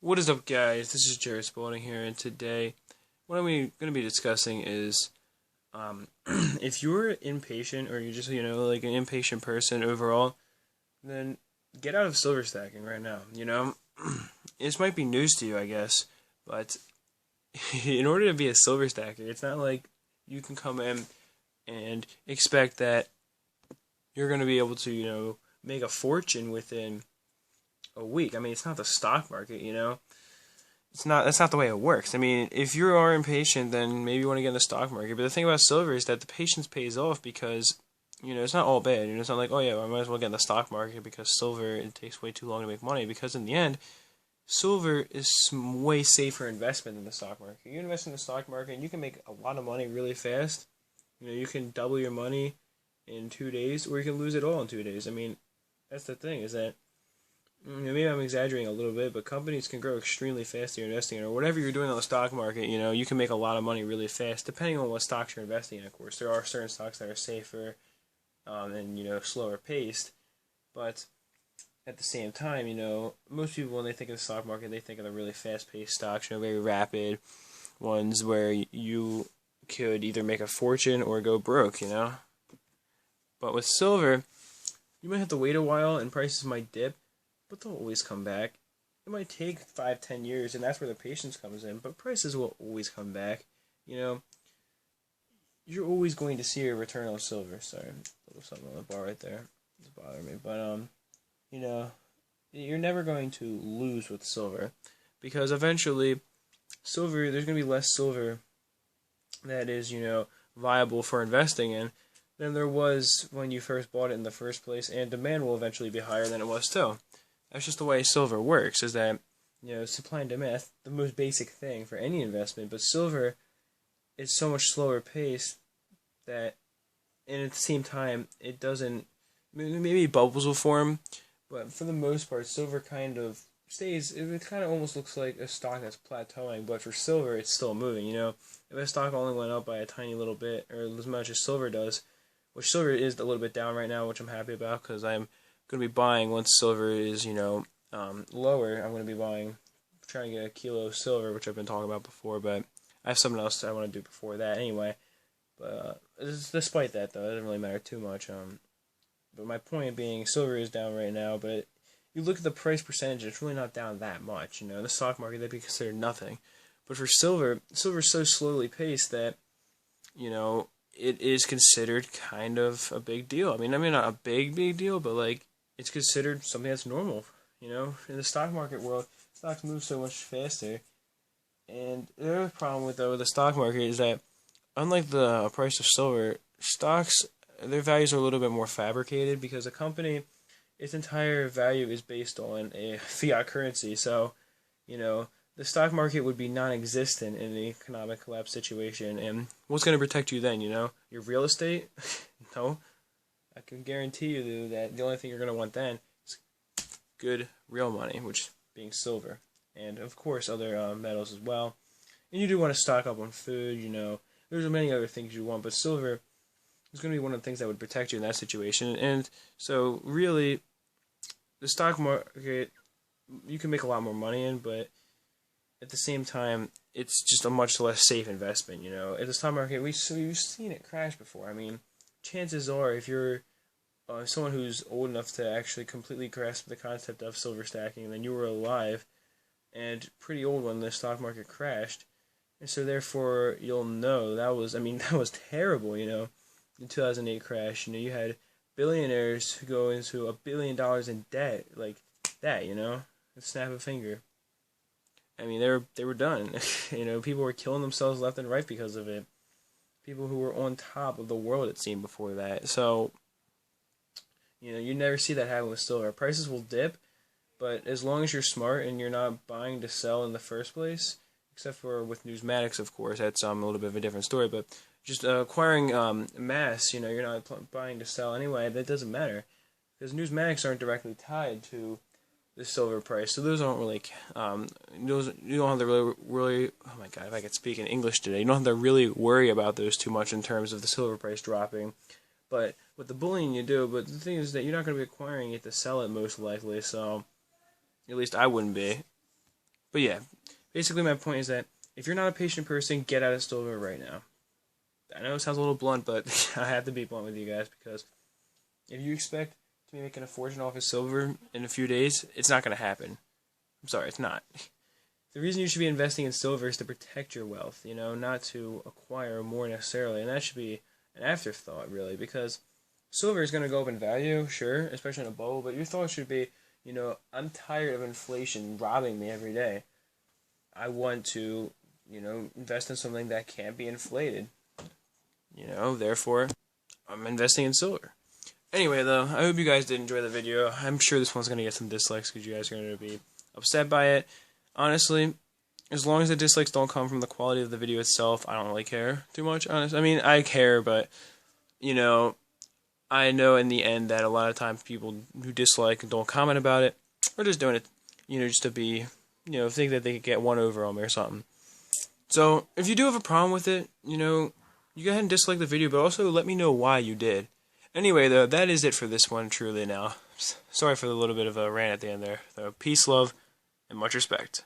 What is up, guys? This is Jared Spalding here, and today, what I'm going to be discussing is, if you're impatient or you're just, like an impatient person overall, then get out of silver stacking right now. This might be news to you, I guess, but in order to be a silver stacker, it's not like you can come in and expect that you're going to be able to, make a fortune within a week. I mean, it's not the stock market. It's not. That's not the way it works. I mean, if you are impatient, then maybe you want to get in the stock market. But the thing about silver is that the patience pays off because, it's not all bad. It's not like, oh yeah, I might as well get in the stock market because silver, it takes way too long to make money. Because in the end, silver is way safer investment than the stock market. You invest in the stock market and you can make a lot of money really fast. You can double your money in 2 days, or you can lose it all in 2 days. I mean, that's the thing, is that maybe I'm exaggerating a little bit, but companies can grow extremely fast you're investing in, or whatever you're doing on the stock market. You can make a lot of money really fast, depending on what stocks you're investing in. Of course, there are certain stocks that are safer, and slower paced, but at the same time, most people, when they think of the stock market, they think of the really fast paced stocks, very rapid ones where you could either make a fortune or go broke. But with silver, you might have to wait a while, and prices might dip, but they'll always come back. It might take 5-10 years, and that's where the patience comes in, but prices will always come back. You're always going to see a return on silver. Sorry, a little something on the bar right there. It's bothering me. But, you're never going to lose with silver, because eventually, there's going to be less silver that is, viable for investing in than there was when you first bought it in the first place, and demand will eventually be higher than it was too. That's just the way silver works, is that, supply and demand, that's the most basic thing for any investment, but silver is so much slower paced that, and at the same time, it doesn't, maybe bubbles will form, but for the most part, silver kind of stays, it kind of almost looks like a stock that's plateauing, but for silver, it's still moving. If a stock only went up by a tiny little bit, or as much as silver does, which silver is a little bit down right now, which I'm happy about, because I'm going to be buying, once silver is, lower, I'm going to be trying to get a kilo of silver, which I've been talking about before, but I have something else I want to do before that anyway. But despite that, though, it doesn't really matter too much. But my point being, silver is down right now, but you look at the price percentage, it's really not down that much. In the stock market, that'd be considered nothing. But for silver is so slowly paced that, it is considered kind of a big deal. I mean, not a big deal, but, it's considered something that's normal. In the stock market world, stocks move so much faster. And the other problem with the stock market is that, unlike the price of silver, stocks, their values are a little bit more fabricated, because a company, its entire value is based on a fiat currency. So, the stock market would be non-existent in an economic collapse situation. And what's going to protect you then? Your real estate? No. I can guarantee you that the only thing you're going to want then is good real money, which being silver, and of course other metals as well. And you do want to stock up on food. There's many other things you want, but silver is going to be one of the things that would protect you in that situation. And so, really, the stock market, you can make a lot more money in, but at the same time, it's just a much less safe investment. At the stock market, we've seen it crash before. I mean, chances are, if you're someone who's old enough to actually completely grasp the concept of silver stacking, then you were alive and pretty old when the stock market crashed, and so therefore you'll know that was terrible. In 2008 crash, you had billionaires who go into $1 billion in debt like that. A snap of a finger. I mean, they were done. People were killing themselves left and right because of it. People who were on top of the world, it seemed, before that. So, you never see that happen with silver. Prices will dip, but as long as you're smart and you're not buying to sell in the first place, except for with numismatics, of course, that's a little bit of a different story. But just acquiring mass, you're not buying to sell anyway. That doesn't matter, because numismatics aren't directly tied to the silver price, so those aren't really those, you don't have to really oh my god, if I could speak in English today, you don't have to really worry about those too much in terms of the silver price dropping. But with the bullion you do. But the thing is that you're not going to be acquiring it to sell it most likely, so at least I wouldn't be. But yeah, basically my point is that if you're not a patient person, get out of silver right now. I know it sounds a little blunt, but I have to be blunt with you guys, because if you expect to be making a fortune off of silver in a few days, it's not going to happen. I'm sorry, it's not. The reason you should be investing in silver is to protect your wealth, you know, not to acquire more necessarily. And that should be an afterthought, really, because silver is going to go up in value, sure, especially in a bubble, but your thought should be, you know, I'm tired of inflation robbing me every day. I want to, you know, invest in something that can't be inflated. You know, therefore, I'm investing in silver. Anyway, though, I hope you guys did enjoy the video. I'm sure this one's going to get some dislikes because you guys are going to be upset by it. Honestly, as long as the dislikes don't come from the quality of the video itself, I don't really care too much, honestly. I mean, I care, but, you know, I know in the end that a lot of times people who dislike and don't comment about it are just doing it, you know, just to be, you know, think that they could get one over on me or something. So, if you do have a problem with it, you know, you go ahead and dislike the video, but also let me know why you did. Anyway, though, that is it for this one, truly now. Sorry for the little bit of a rant at the end there. So, peace, love, and much respect.